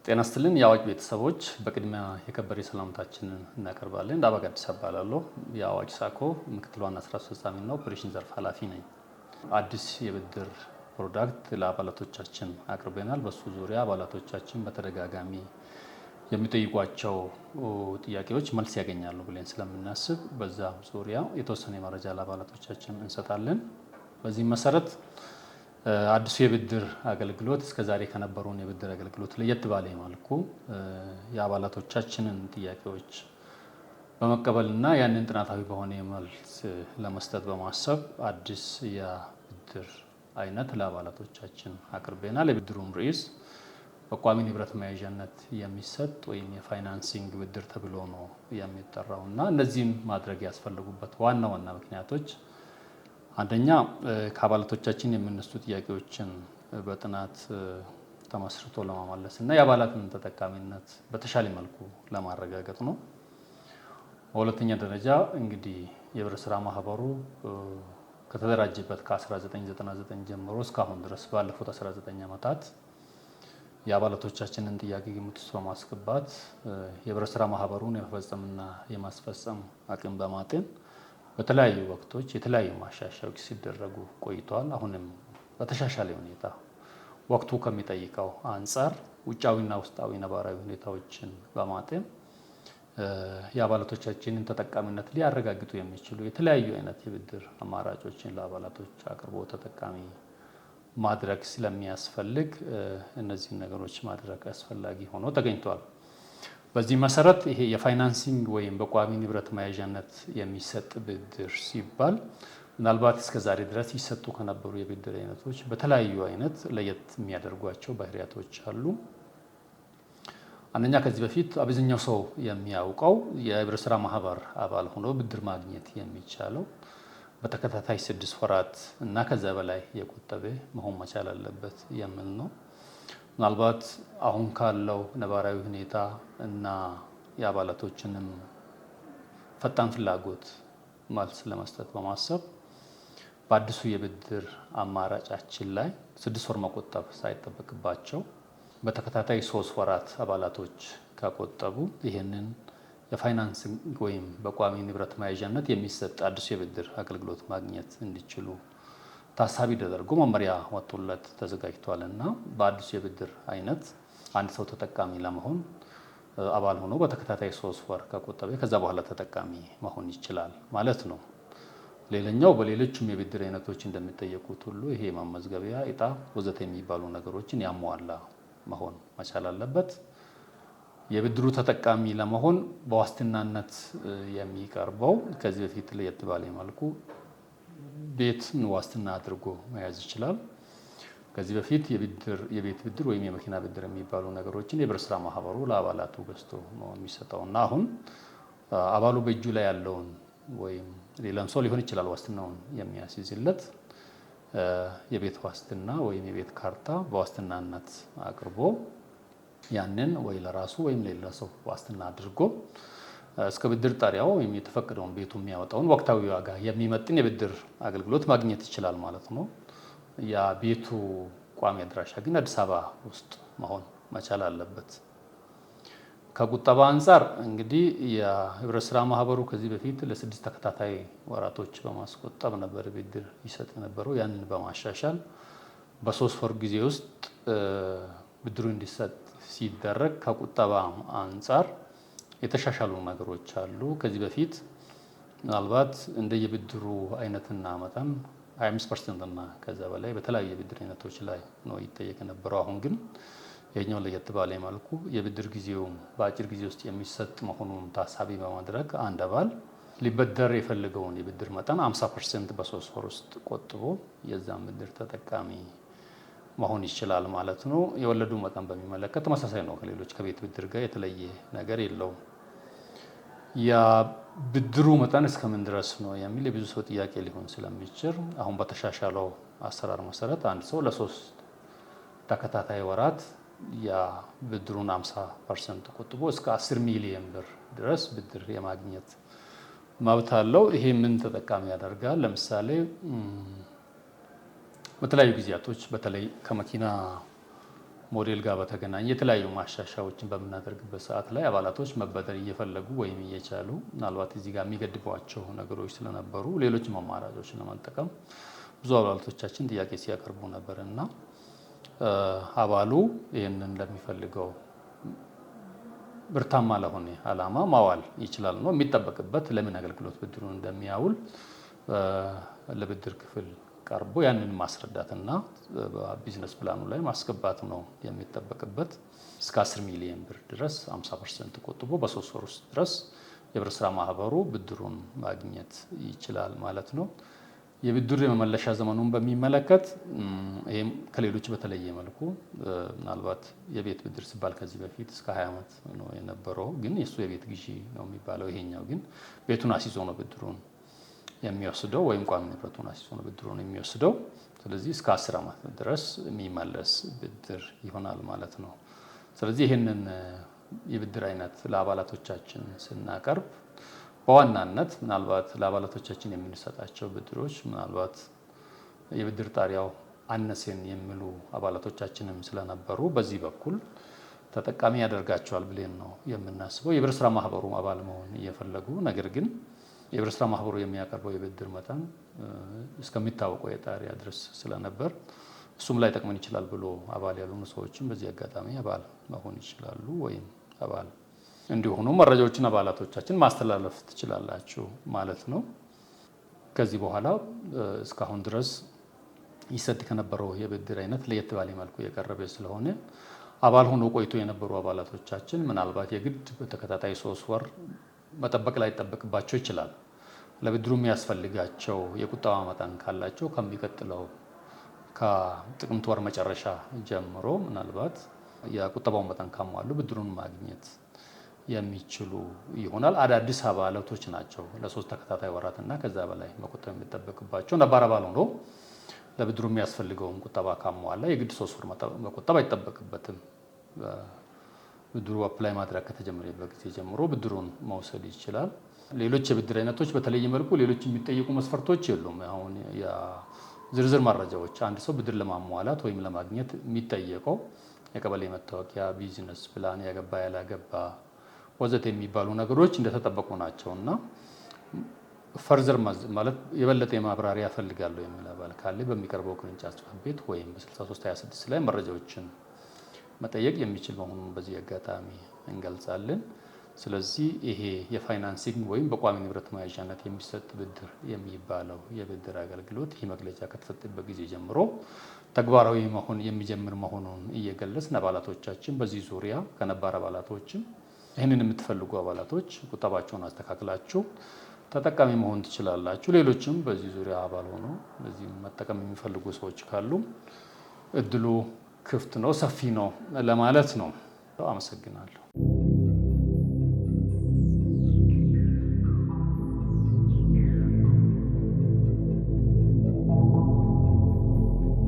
ጤና ይስጥልን የአዋጅ ቤተሰቦች በቅድሚያ የከበረ ሰላምታችንን እናቀርባለን። ዳባ ጋዲሳ እባላለሁ። የአዋጅ ሳኮ ምክትል ዋና ስራ አስፈጻሚና ኦፕሬሽን ዘርፍ ኃላፊ ነኝ። አዲስ የብድር ፕሮዳክት ለአባላቶቻችን አቅርበናል። በሱ ዙሪያ አባላቶቻችን በተደጋጋሚ የሚጠይቋቸው ጥያቄዎች መልስ ያገኛሉ ብለን ስለምናስብ በዛ ዙሪያ የተወሰነ መረጃ ለአባላቶቻችን እንሰጣለን። በዚህ መሰረት አዲሱ የብድር አገልግሎት እስከዛሬ ከነበሩን የብድር አገልግሎት ለየት ባለ መልኩ የአባላቶቻችንን ጥያቄዎች በመቀበልና ያንን ጥናታዊ በሆነ መልስ ለመስጠት በማሰብ አዲስ የብድር አይነት ለአባላቶቻችን አቅርበናል። የብድሩም ርዕስ በቋሚ ንብረት መያዣነት የሚሰጥ ወይም የፋይናንሲንግ ብድር ተብሎ ነው የሚጠራውና እነዚህም ማድረግ ያስፈልጉበት ዋና ምክንያቶች አንደኛ ከአባላቶቻችን የሚነሱ ጥያቄዎችን በጥናት ተመስርቶ ለማመለስ እና የአባላትን ተጠቃሚነት በተሻለ መልኩ ለማረጋገጥ ነው። በሁለተኛ ደረጃ እንግዲህ የህብረት ስራ ማህበሩ ከተደራጀበት ከ1999 ጀምሮ እስካሁን ድረስ ባለፉት 19 ዓመታት የአባላቶቻችንን ጥያቄ ግምት ውስጥ በማስገባት የህብረት ስራ ማህበሩን የመፈጸምና የማስፈጸም አቅም በማጤን በተለያዩ ወቅቶች የተለያዩ ማሻሻያዎች ሲደረጉ ቆይተዋል። አሁንም በተሻሻለ ሁኔታ ወቅቱ ከሚጠይቀው አንጻር ውጫዊና ውስጣዊ ነባራዊ ሁኔታዎችን በማጤን የአባላቶቻችንን ተጠቃሚነት ሊያረጋግጡ የሚችሉ የተለያዩ አይነት የብድር አማራጮችን ለአባላቶች አቅርቦ ተጠቃሚ ማድረግ ስለሚያስፈልግ እነዚህን ነገሮች ማድረግ አስፈላጊ ሆኖ ተገኝቷል። በዚህ መሰረት ይሄ የፋይናንሲንግ ወይም በቋሚ ንብረት መያዣነት የሚሰጥ ብድር ሲባል ምናልባት እስከዛሬ ድረስ ይሰጡ ከነበሩ የብድር አይነቶች በተለያዩ አይነት ለየት የሚያደርጓቸው ባህሪያቶች አሉ። አንደኛ ከዚህ በፊት አብዛኛው ሰው የሚያውቀው የህብረት ስራ ማህበር አባል ሆኖ ብድር ማግኘት የሚቻለው በተከታታይ 6 ወራት እና ከዛ በላይ የቆጠበ መሆን መቻል አለበት የሚል ነው። ምናልባት አሁን ካለው ነባራዊ ሁኔታ እና የአባላቶችንም ፈጣን ፍላጎት መልስ ለመስጠት በማሰብ በአዲሱ የብድር አማራጫችን ላይ 6 ወር መቆጠብ ሳይጠበቅባቸው በተከታታይ 3 ወራት አባላቶች ከቆጠቡ ይህንን የፋይናንሲንግ ወይም በቋሚ ንብረት መያዣነት የሚሰጥ አዲሱ የብድር አገልግሎት ማግኘት እንዲችሉ ታሳቢ ተደርጎ መመሪያ ወጥቶለት ተዘጋጅቷል እና በአዲሱ የብድር አይነት አንድ ሰው ተጠቃሚ ለመሆን አባል ሆኖ በተከታታይ 3 ወር ከቆጠበ ከዛ በኋላ ተጠቃሚ መሆን ይችላል ማለት ነው። ሌላኛው በሌሎችም የብድር አይነቶች እንደሚጠየቁት ሁሉ ይሄ ማመዝገቢያ እጣ ወዘተ የሚባሉ ነገሮችን ያሟላ መሆን መቻል አለበት። የብድሩ ተጠቃሚ ለመሆን በዋስትናነት የሚቀርበው ከዚህ በፊት ለየት ባለ መልኩ ቤትን ዋስትና አድርጎ መያዝ ይችላል። ከዚህ በፊት የቤት ብድር ወይም የመኪና ብድር የሚባሉ ነገሮችን የህብረት ስራ ማህበሩ ለአባላቱ ገዝቶ ነው የሚሰጠው እና አሁን አባሉ በእጁ ላይ ያለውን ወይም ሌላም ሰው ሊሆን ይችላል ዋስትናውን የሚያስይዝለት የቤት ዋስትና ወይም የቤት ካርታ በዋስትናነት አቅርቦ ያንን ወይ ለራሱ ወይም ለሌላ ሰው ዋስትና አድርጎ እስከ ብድር ጣሪያው ወይም የተፈቀደውን ቤቱ የሚያወጣውን ወቅታዊ ዋጋ የሚመጥን የብድር አገልግሎት ማግኘት ይችላል ማለት ነው። ያ ቤቱ ቋሚ አድራሻ ግን አዲስ አበባ ውስጥ መሆን መቻል አለበት። ከቁጠባ አንጻር እንግዲህ የህብረት ስራ ማህበሩ ከዚህ በፊት ለ6 ተከታታይ ወራቶች በማስቆጠብ ነበር ብድር ይሰጥ የነበረው። ያንን በማሻሻል በ3 ወር ጊዜ ውስጥ ብድሩ እንዲሰጥ ሲደረግ ከቁጠባ አንጻር የተሻሻሉ ነገሮች አሉ። ከዚህ በፊት ምናልባት እንደየብድሩ አይነትና መጠን 25% እና ከዛ በላይ በተለያዩ የብድር አይነቶች ላይ ነው ይጠየቅ የነበረው። አሁን ግን የኛው ለየት ባለ መልኩ የብድር ጊዜው በአጭር ጊዜ ውስጥ የሚሰጥ መሆኑን ታሳቢ በማድረግ አንድ አባል ሊበደር የፈለገውን የብድር መጠን 50% በ3 ወር ውስጥ ቆጥቦ የዛን ብድር ተጠቃሚ መሆን ይችላል ማለት ነው። የወለዱ መጠን በሚመለከት ተመሳሳይ ነው። ከሌሎች ከቤት ብድር ጋር የተለየ ነገር የለውም። የብድሩ መጠን እስከምን ድረስ ነው የሚል የብዙ ሰው ጥያቄ ሊሆን ስለሚችል አሁን በተሻሻለው አሰራር መሰረት አንድ ሰው ለ3 ተከታታይ ወራት የብድሩን 50% ቆጥቦ እስከ 10 ሚሊዮን ብር ድረስ ብድር የማግኘት መብት አለው። ይሄ ምን ተጠቃሚ ያደርጋል? ለምሳሌ በተለያዩ ጊዜያቶች በተለይ ከመኪና ሞዴል ጋር በተገናኘ የተለያዩ ማሻሻያዎችን በምናደርግበት ሰዓት ላይ አባላቶች መበደር እየፈለጉ ወይም እየቻሉ ምናልባት እዚህ ጋር የሚገድቧቸው ነገሮች ስለነበሩ ሌሎችም አማራጮችን ለመጠቀም ብዙ አባላቶቻችን ጥያቄ ሲያቀርቡ ነበር እና አባሉ ይህንን ለሚፈልገው ብርታማ ለሆነ ዓላማ ማዋል ይችላል ነው የሚጠበቅበት። ለምን አገልግሎት ብድሩን እንደሚያውል ለብድር ክፍል ቀርቦ ያንን ማስረዳትና በቢዝነስ ፕላኑ ላይ ማስገባት ነው የሚጠበቅበት። እስከ 10 ሚሊዮን ብር ድረስ 50% ቆጥቦ በ3 ወር ውስጥ ድረስ የህብረት ስራ ማህበሩ ብድሩን ማግኘት ይችላል ማለት ነው። የብድር የመመለሻ ዘመኑን በሚመለከት ይሄም ከሌሎች በተለየ መልኩ ምናልባት የቤት ብድር ሲባል ከዚህ በፊት እስከ 20 ዓመት ነው የነበረው፣ ግን የሱ የቤት ግዢ ነው የሚባለው። ይሄኛው ግን ቤቱን አስይዞ ነው ብድሩን የሚወስደው ወይም ቋሚ ንብረቱን አስይዞ ነው ብድሩን የሚወስደው። ስለዚህ እስከ 10 ዓመት ድረስ የሚመለስ ብድር ይሆናል ማለት ነው። ስለዚህ ይህንን የብድር አይነት ለአባላቶቻችን ስናቀርብ በዋናነት ምናልባት ለአባላቶቻችን የምንሰጣቸው ብድሮች ምናልባት የብድር ጣሪያው አነሰን የሚሉ አባላቶቻችንም ስለነበሩ በዚህ በኩል ተጠቃሚ ያደርጋቸዋል ብለን ነው የምናስበው። የህብረት ስራ ማህበሩ አባል መሆን እየፈለጉ ነገር ግን የህብረት ስራ ማህበሩ የሚያቀርበው የብድር መጠን እስከሚታወቀው የጣሪያ ድረስ ስለነበር እሱም ላይ ጠቅመን ይችላል ብሎ አባል ያልሆኑ ሰዎችም በዚህ አጋጣሚ አባል መሆን ይችላሉ ወይም አባል እንዲሆኑ መረጃዎችን አባላቶቻችን ማስተላለፍ ትችላላችሁ ማለት ነው። ከዚህ በኋላ እስካሁን ድረስ ይሰጥ ከነበረው የብድር አይነት ለየት ባለ መልኩ የቀረበ ስለሆነ አባል ሆኖ ቆይቶ የነበሩ አባላቶቻችን ምናልባት የግድ በተከታታይ 3 ወር መጠበቅ ላይ ይጠበቅባቸው ይችላል። ለብድሩ የሚያስፈልጋቸው የቁጠባ መጠን ካላቸው ከሚቀጥለው ከጥቅምት ወር መጨረሻ ጀምሮ ምናልባት የቁጠባው መጠን ካሟሉ ብድሩን ማግኘት የሚችሉ ይሆናል። አዳዲስ አባላቶች ናቸው ለ3 ተከታታይ ወራትና ከዛ በላይ መቆጠብ የሚጠበቅባቸው። ነባር አባል ሆኖ ለብድሩ የሚያስፈልገውን ቁጠባ ካሟላ የግድ 3 ወር መቆጠብ አይጠበቅበትም። ብድሩ አፕላይ ማድረግ ከተጀመረበት ጊዜ ጀምሮ ብድሩን መውሰድ ይችላል። ሌሎች የብድር አይነቶች በተለየ መልኩ ሌሎች የሚጠየቁ መስፈርቶች የሉም። አሁን ዝርዝር መረጃዎች አንድ ሰው ብድር ለማሟላት ወይም ለማግኘት የሚጠየቀው የቀበሌ መታወቂያ፣ ቢዝነስ ፕላን፣ ያገባ ያላገባ ወዘተ የሚባሉ ነገሮች እንደተጠበቁ ናቸውና ፈርዘር ማለት የበለጠ ማብራሪያ ፈልጋለሁ የሚል አባል ካለ በሚቀርበው ቅርንጫፍ ጽሕፈት ቤት ወይም በ6326 ላይ መረጃዎችን መጠየቅ የሚችል መሆኑን በዚህ አጋጣሚ እንገልጻለን። ስለዚህ ይሄ የፋይናንሲንግ ወይም በቋሚ ንብረት መያዣነት የሚሰጥ ብድር የሚባለው የብድር አገልግሎት ይህ መግለጫ ከተሰጠበት ጊዜ ጀምሮ ተግባራዊ መሆን የሚጀምር መሆኑን እየገለጽን አባላቶቻችን በዚህ ዙሪያ ከነባር አባላቶችም ይህንን የምትፈልጉ አባላቶች ቁጠባቸውን አስተካክላችሁ ተጠቃሚ መሆን ትችላላችሁ። ሌሎችም በዚህ ዙሪያ አባል ሆኖ በዚህ መጠቀም የሚፈልጉ ሰዎች ካሉ እድሉ ክፍት ነው፣ ሰፊ ነው ለማለት ነው። አመሰግናለሁ።